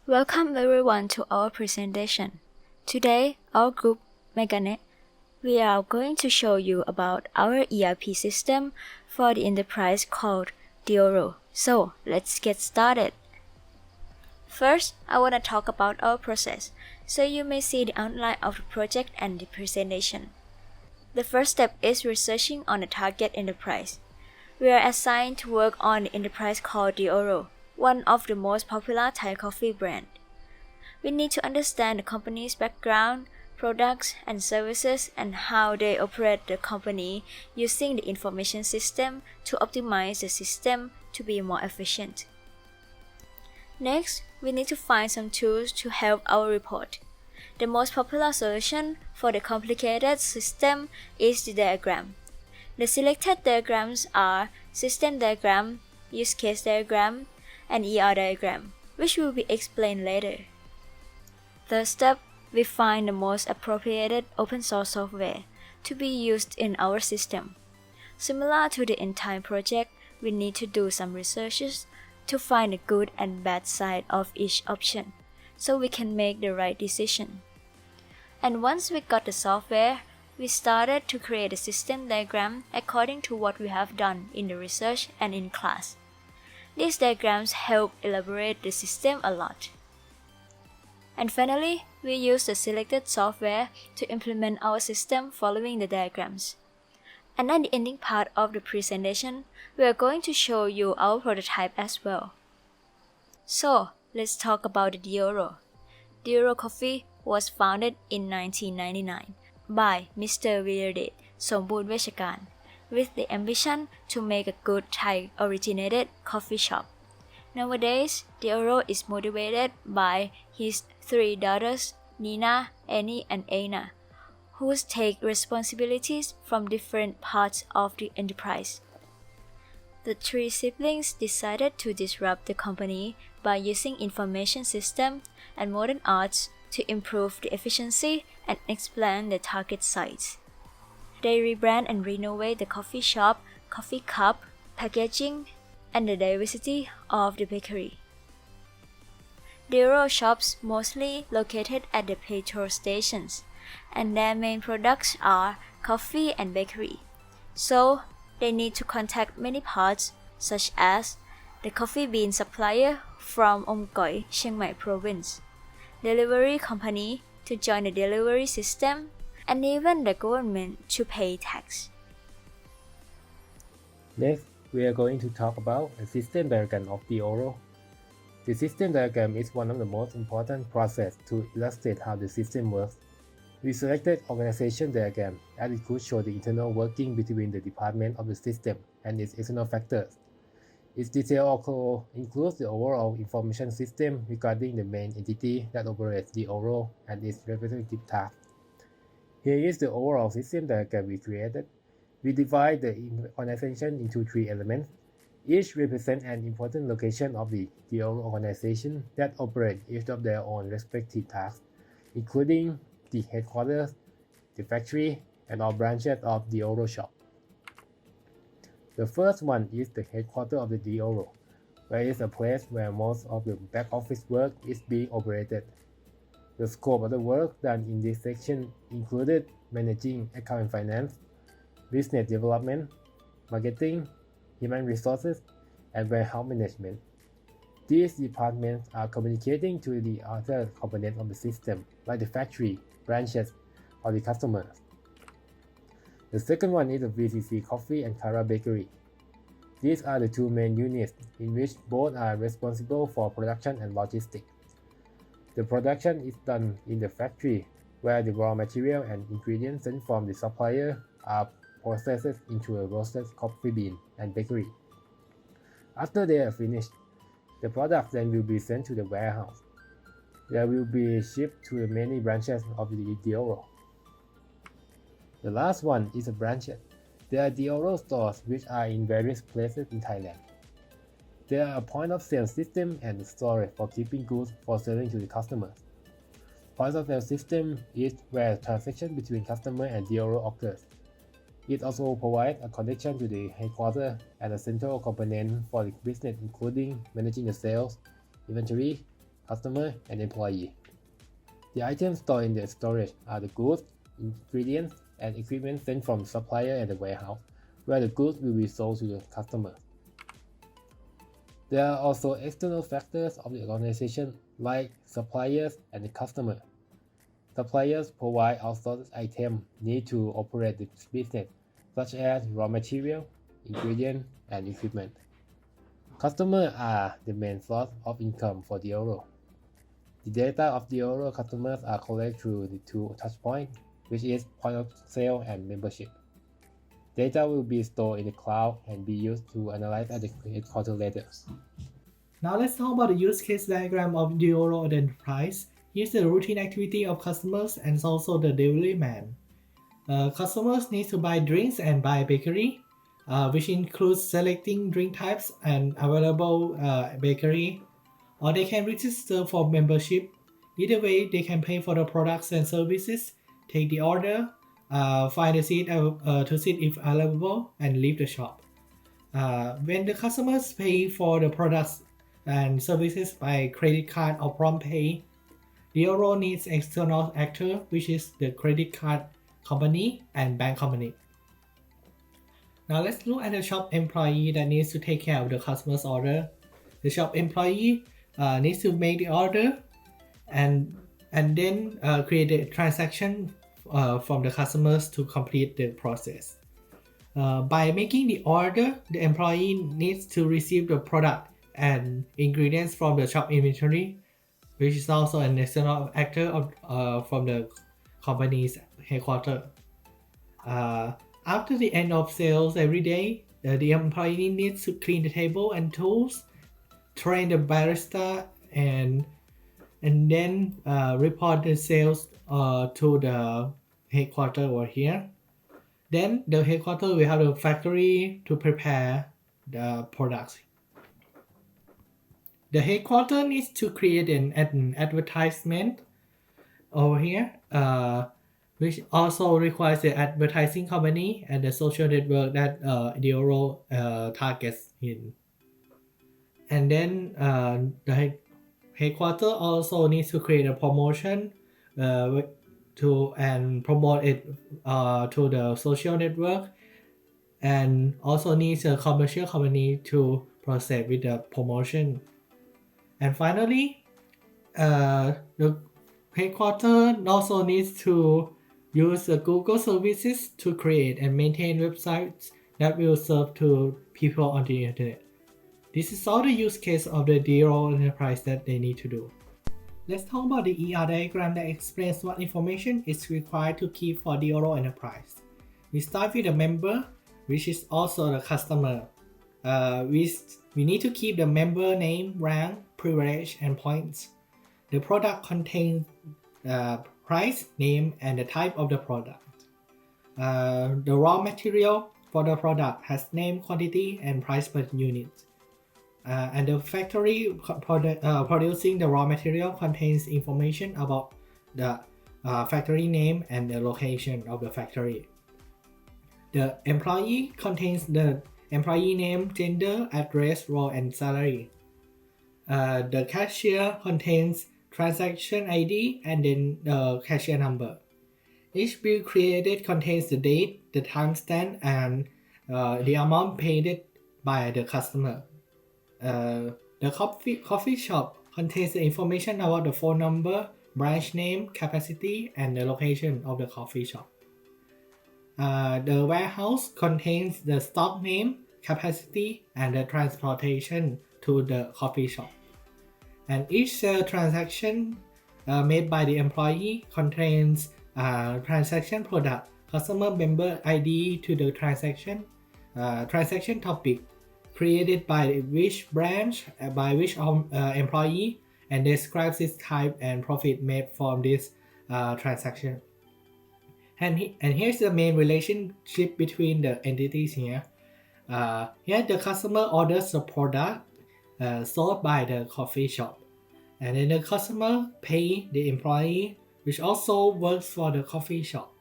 Welcome everyone to our presentation. Today, our group Megane, we are going to show you about our ERP system for the enterprise called RB-RE-EIS. So, let's get started. First, I want to talk about our process, so you may see the outline of the project and the presentation. The first step is researching on the target enterprise. We are assigned to work on the enterprise called RB-RE-EIS, one of the most popular Thai coffee brands. We need to understand the company's background, products, and services, and how they operate the company using the information system to optimize the system to be more efficient. Next, we need to find some tools to help our report. The most popular solution for the complicated system is the diagram. The selected diagrams are system diagram, use case diagram, and ER diagram, which will be explained later. Third step, we find the most appropriate open source software to be used in our system. Similar to the entire project, we need to do some researches to find the good and bad side of each option, so we can make the right decision. And once we got the software, we started to create a system diagram according to what we have done in the research and in class. These diagrams help elaborate the system a lot. And finally, we use the selected software to implement our system following the diagrams. And at the ending part of the presentation, we are going to show you our prototype as well. So, let's talk about the RB-RE-EIS. RB-RE-EIS Coffee was founded in 1999 by Mr. Virade Somboonvechakar, with the ambition to make a good Thai-originated coffee shop. Nowadays, RB-RE-EIS is motivated by his three daughters, Nina, Annie, and Aina, who take responsibilities from different parts of the enterprise. The three siblings decided to disrupt the company by using information system and modern arts to improve the efficiency and expand the target size. They rebrand and renovate the coffee shop, coffee cup, packaging, and the diversity of the bakery. RB-RE-EIS shops mostly located at the petrol stations, and their main products are coffee and bakery. So, they need to contact many parts, such as the coffee bean supplier from Omgoi, Chiang Mai province, delivery company to join the delivery system, and even the government to pay tax. Next, we are going to talk about a system diagram of RB-RE-EIS. The system diagram is one of the most important processes to illustrate how the system works. We selected organization diagram as it could show the internal working between the department of the system and its external factors. Its detail also includes the overall information system regarding the main entity that operates RB-RE-EIS and its representative tasks. Here is the overall system diagram we created. We divide the organization into three elements. Each represents an important location of the RB-RE-EIS organization that operate each of their own respective tasks, including the headquarters, the factory, and all branches of RB-RE-EIS shop. The first one is the headquarters of the RB-RE-EIS, where it is a place where most of the back office work is being operated. The scope of the work done in this section included managing account and finance, business development, marketing, human resources, and warehouse management. These departments are communicating to the other components of the system, like the factory, branches, or the customers. The second one is the VCC Coffee and Kara Bakery. These are the two main units in which both are responsible for production and logistics. The production is done in the factory, where the raw material and ingredients sent from the supplier are processed into a roasted coffee bean and bakery. After they are finished, the products then will be sent to the warehouse. They will be shipped to the many branches of the RB-RE-EIS. The last one is the branches. There are RB-RE-EIS stores which are in various places in Thailand. There are a point of sale system and storage for keeping goods for selling to the customers. Point of sale system is where transaction between customer and RB-RE-EIS occurs. It also provides a connection to the headquarters and a central component for the business, including managing the sales, inventory, customer, and employee. The items stored in the storage are the goods, ingredients, and equipment sent from supplier and the warehouse, where the goods will be sold to the customer. There are also external factors of the organization like suppliers and the customer. Suppliers provide outsourced items needed to operate the business, such as raw material, ingredients, and equipment. Customers are the main source of income for DORO. The data of DORO customers are collected through the two touchpoints, which is point of sale and membership. Data will be stored in the cloud and be used to analyze at the headquarters later. Now let's talk about the use case diagram of DORO Enterprise. Here's the routine activity of customers and also the delivery man. Customers need to buy drinks and buy bakery, which includes selecting drink types and available bakery, or they can register for membership. Either way, they can pay for the products and services, take the order, find a seat to sit if available, and leave the shop. When the customers pay for the products and services by credit card or prompt pay, DORO needs external actor, which is the credit card company and bank company. Now let's look at the shop employee that needs to take care of the customer's order. The shop employee needs to make the order and then create a transaction from the customers to complete the process. By making the order, the employee needs to receive the product and ingredients from the shop inventory, which is also an external actor from the company's headquarters. After the end of sales every day, the employee needs to clean the table and tools, train the barista, and then report the sales to the headquarters over here. Then the headquarters will have the factory to prepare the products. The headquarters needs to create an advertisement over here, which also requires the advertising company and the social network that DORO targets in. And then the headquarters also needs to create a promotion and promote it to the social network, and also needs a commercial company to proceed with the promotion. And finally, the headquarters also needs to use the Google services to create and maintain websites that will serve to people on the internet. This is all the use case of the DORO Enterprise that they need to do. Let's talk about the ER diagram that explains what information is required to keep for DORO Enterprise. We start with the member, which is also the customer. We need to keep the member name, rank, privilege, and points. The product contains price, name, and the type of the product. The raw material for the product has name, quantity, and price per unit. And the factory producing the raw material contains information about the factory name and the location of the factory. The employee contains the employee name, gender, address, role, and salary. The cashier contains transaction ID and then the cashier number. Each bill created contains the date, the timestamp, and the amount paid by the customer. The coffee shop contains the information about the phone number, branch name, capacity, and the location of the coffee shop. The warehouse contains the stock name, capacity, and the transportation to the coffee shop. And each sale transaction made by the employee contains transaction product, customer member ID to the transaction topic, created by which branch, by which employee, and describes its type and profit made from this transaction. And here's the main relationship between the entities here. Here the customer orders the product sold by the coffee shop, and then the customer pay the employee, which also works for the coffee shop.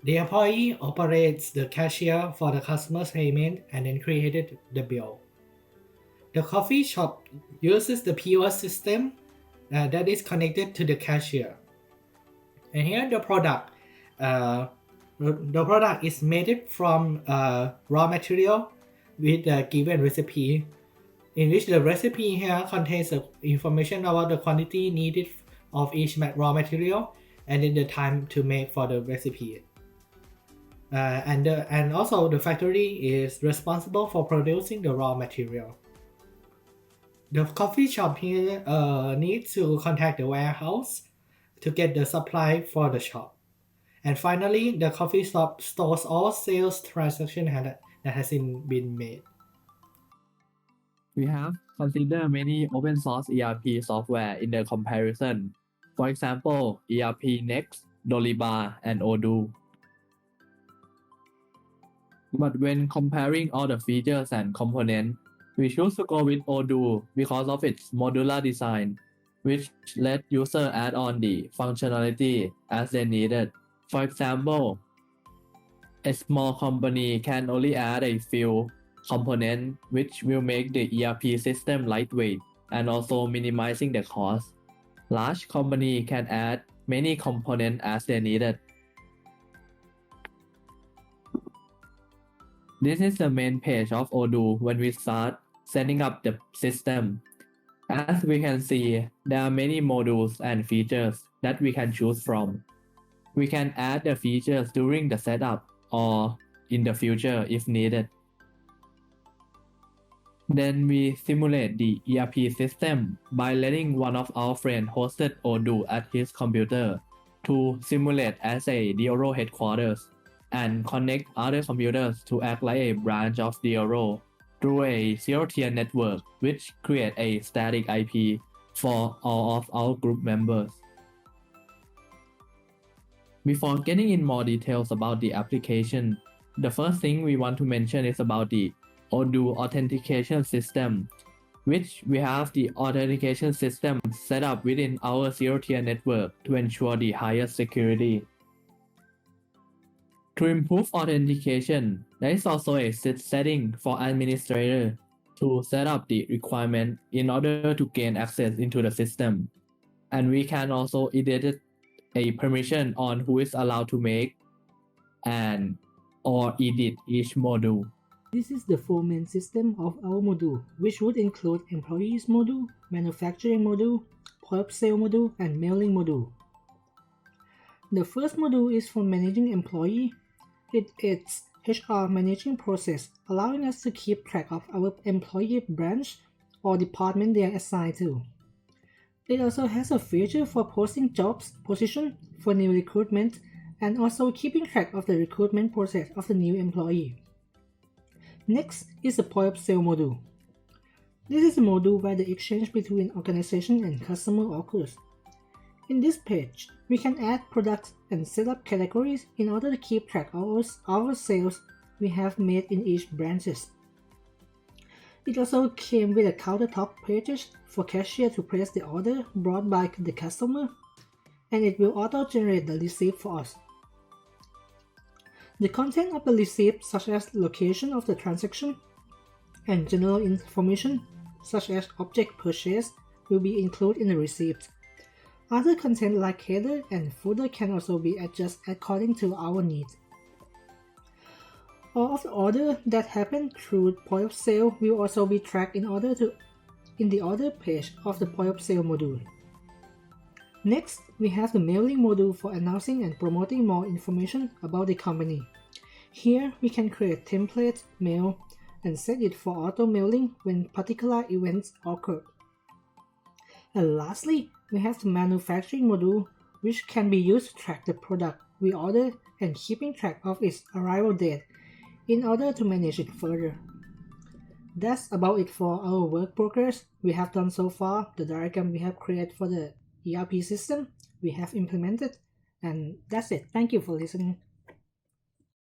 The employee operates the cashier for the customer's payment and then created the bill. The coffee shop uses the POS system that is connected to the cashier. And here the product is made from raw material with a given recipe, in which the recipe here contains information about the quantity needed of each raw material and then the time to make for the recipe. And also the factory is responsible for producing the raw material. The coffee shop here needs to contact the warehouse to get the supply for the shop. And finally, the coffee shop stores all sales transactions that has been made. We have considered many open source ERP software in the comparison. For example, ERP Next, Dolibar, and Odoo. But when comparing all the features and components, we choose to go with Odoo because of its modular design, which let users add on the functionality as they needed. For example, a small company can only add a few components, which will make the ERP system lightweight and also minimizing the cost. Large company can add many components as they needed. This is the main page of Odoo when we start setting up the system. As we can see, there are many modules and features that we can choose from. We can add the features during the setup or in the future if needed. Then we simulate the ERP system by letting one of our friends hosted Odoo at his computer to simulate as a DRO headquarters and connect other computers to act like a branch of DRO through a zero-tier network, which create a static IP for all of our group members. Before getting in more details about the application, the first thing we want to mention is about the Odoo authentication system, which we have the authentication system set up within our zero-tier network to ensure the highest security. To improve authentication, there is also a setting for administrator to set up the requirement in order to gain access into the system. And we can also edit a permission on who is allowed to make and or edit each module. This is the full main system of our module, which would include employees module, manufacturing module, point of sale module, and mailing module. The first module is for managing employee. It's HR managing process, allowing us to keep track of our employee branch or department they are assigned to. It also has a feature for posting jobs position for new recruitment and also keeping track of the recruitment process of the new employee. Next is the point of sale module. This is a module where the exchange between organization and customer occurs. In this page, we can add products and set up categories in order to keep track of our sales we have made in each branches. It also came with a countertop pages for cashier to place the order brought by the customer, and it will auto-generate the receipt for us. The content of the receipt, such as location of the transaction and general information such as object purchase, will be included in the receipt. Other content like header and footer can also be adjusted according to our needs. All of the orders that happen through point of sale will also be tracked in the order page of the point of sale module. Next, we have the mailing module for announcing and promoting more information about the company. Here, we can create template mail and set it for auto mailing when particular events occur. And lastly, we have the manufacturing module, which can be used to track the product we order and keeping track of its arrival date in order to manage it further. That's about it for our work progress we have done so far, the diagram we have created for the ERP system we have implemented, and that's it. Thank you for listening.